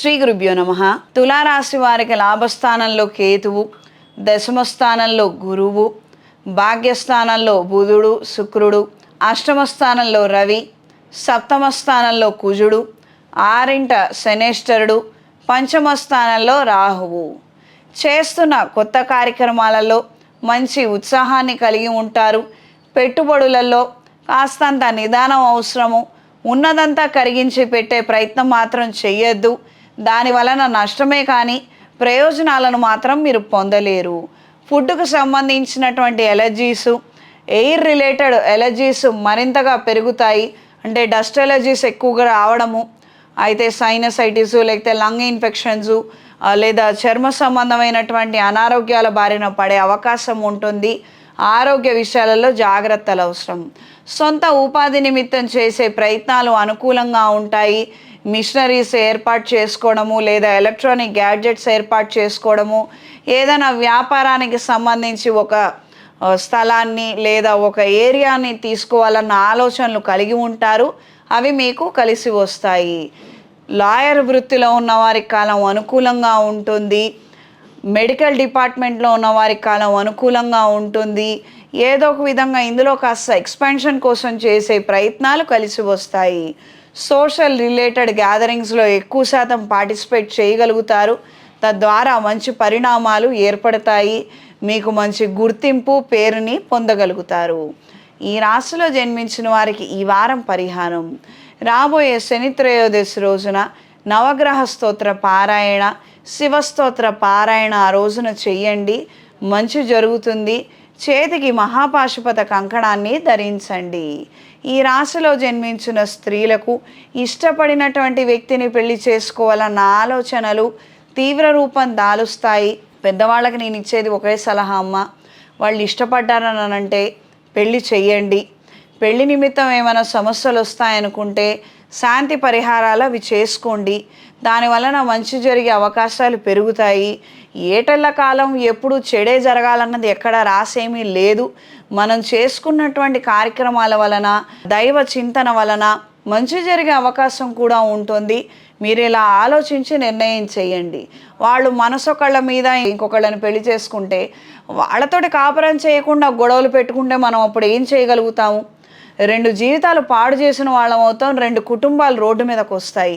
శ్రీ గురుభ్యో నమః. తులారాశి వారికి లాభస్థానంలో కేతువు, దశమ స్థానంలో గురువు, భాగ్యస్థానంలో బుధుడు శుక్రుడు, అష్టమ స్థానంలో రవి, సప్తమ స్థానంలో కుజుడు, ఆరింట శనేశ్వరుడు, పంచమ స్థానంలో రాహువు. చేస్తున్న కొత్త కార్యక్రమాలలో మంచి ఉత్సాహాన్ని కలిగి ఉంటారు. పెట్టుబడులలో కాస్తంత నిదానం అవసరము. ఉన్నదంతా కరిగించి పెట్టే ప్రయత్నం మాత్రం చెయ్యొద్దు. దాని వలన నష్టమే కానీ ప్రయోజనాలను మాత్రం మీరు పొందలేరు. ఫుడ్కు సంబంధించినటువంటి ఎలర్జీసు, ఎయిర్ రిలేటెడ్ ఎలర్జీస్ మరింతగా పెరుగుతాయి. అంటే డస్ట్ ఎలర్జీస్ ఎక్కువగా రావడము, అయితే సైనసైటిస్ లేకపోతే లంగ్ ఇన్ఫెక్షన్స్ లేదా చర్మ సంబంధమైనటువంటి అనారోగ్యాల బారిన పడే అవకాశం ఉంటుంది. ఆరోగ్య విషయాలలో జాగ్రత్తలు అవసరం. సొంత ఉపాధి నిమిత్తం చేసే ప్రయత్నాలు అనుకూలంగా ఉంటాయి. మిషనరీస్ ఏర్పాటు చేసుకోవడము లేదా ఎలక్ట్రానిక్ గ్యాడ్జెట్స్ ఏర్పాటు చేసుకోవడము, ఏదైనా వ్యాపారానికి సంబంధించి ఒక స్థలాన్ని లేదా ఒక ఏరియాని తీసుకోవాలన్న ఆలోచనలు కలిగి ఉంటారు. అవి మీకు కలిసి వస్తాయి. లాయర్ వృత్తిలో ఉన్న వారికి కాలం అనుకూలంగా ఉంటుంది. మెడికల్ డిపార్ట్మెంట్లో ఉన్న వారికి కాలం అనుకూలంగా ఉంటుంది. ఏదో ఒక విధంగా ఇందులో కాస్త ఎక్స్పాన్షన్ కోసం చేసే ప్రయత్నాలు కలిసి వస్తాయి. సోషల్ రిలేటెడ్ గ్యాదరింగ్స్లో ఎక్కువ శాతం పార్టిసిపేట్ చేయగలుగుతారు. తద్వారా మంచి పరిణామాలు ఏర్పడతాయి. మీకు మంచి గుర్తింపు పేరుని పొందగలుగుతారు. ఈ రాశిలో జన్మించిన వారికి ఈ వారం పరిహారం: రాబోయే శని త్రయోదశి రోజున నవగ్రహ స్తోత్ర పారాయణ, శివస్తోత్ర పారాయణ ఆ రోజున చెయ్యండి. మంచి జరుగుతుంది. చేతికి మహాపాశుపత కంకణాన్ని ధరించండి. ఈ రాశిలో జన్మించిన స్త్రీలకు ఇష్టపడినటువంటి వ్యక్తిని పెళ్లి చేసుకోవాలన్న ఆలోచనలు తీవ్ర రూపం దాలుస్తాయి. పెద్దవాళ్ళకి నేను ఇచ్చేది ఒకే సలహా అమ్మ, వాళ్ళు ఇష్టపడ్డారని అంటే పెళ్ళి చెయ్యండి. పెళ్లి నిమిత్తం ఏమైనా సమస్యలు వస్తాయనుకుంటే శాంతి పరిహారాలు అవి చేసుకోండి. దానివలన మంచి జరిగే అవకాశాలు పెరుగుతాయి. ఏటళ్ళ కాలం ఎప్పుడు చెడే జరగాలన్నది ఎక్కడ రాసేమీ లేదు. మనం చేసుకున్నటువంటి కార్యక్రమాల వలన, దైవ చింతన వలన మంచి జరిగే అవకాశం కూడా ఉంటుంది. మీరు ఇలా ఆలోచించి నిర్ణయం చేయండి. వాళ్ళు మనసొకళ్ళ మీద ఇంకొకళ్ళని పెళ్లి చేసుకుంటే, వాళ్ళతోటి కాపురం చేయకుండా గొడవలు పెట్టుకుంటే మనం అప్పుడు ఏం చేయగలుగుతాము? 2 జీవితాలు పాడు చేసిన వాళ్ళం అవుతాం. 2 కుటుంబాలు రోడ్డు మీదకు వస్తాయి.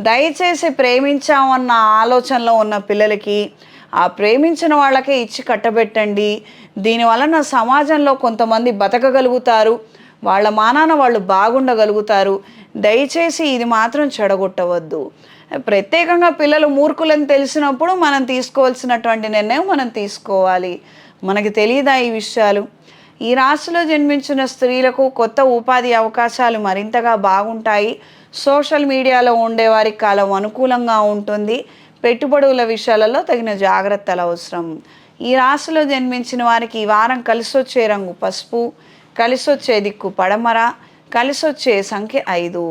దయచేసి ప్రేమించామన్న ఆలోచనలో ఉన్న పిల్లలకి ఆ ప్రేమించిన వాళ్ళకే ఇచ్చి కట్టబెట్టండి. దీనివలన సమాజంలో కొంతమంది బతకగలుగుతారు. వాళ్ళ మానాన వాళ్ళు బాగుండగలుగుతారు. దయచేసి ఇది మాత్రం చెడగొట్టవద్దు. ప్రత్యేకంగా పిల్లలు మూర్ఖులని తెలిసినప్పుడు మనం తీసుకోవాల్సినటువంటి నిర్ణయం మనం తీసుకోవాలి. మనకి తెలియదా ఈ విషయాలు? ఈ రాశిలో జన్మించిన స్త్రీలకు కొత్త ఉపాధి అవకాశాలు మరింతగా బాగుంటాయి. సోషల్ మీడియాలో ఉండేవారికి కాలం అనుకూలంగా ఉంటుంది. పెట్టుబడుల విషయాలలో తగిన జాగ్రత్తలు అవసరం. ఈ రాశిలో జన్మించిన వారికి ఈ వారం కలిసొచ్చే రంగు పసుపు, కలిసొచ్చే దిక్కు పడమర, కలిసొచ్చే సంఖ్య 5.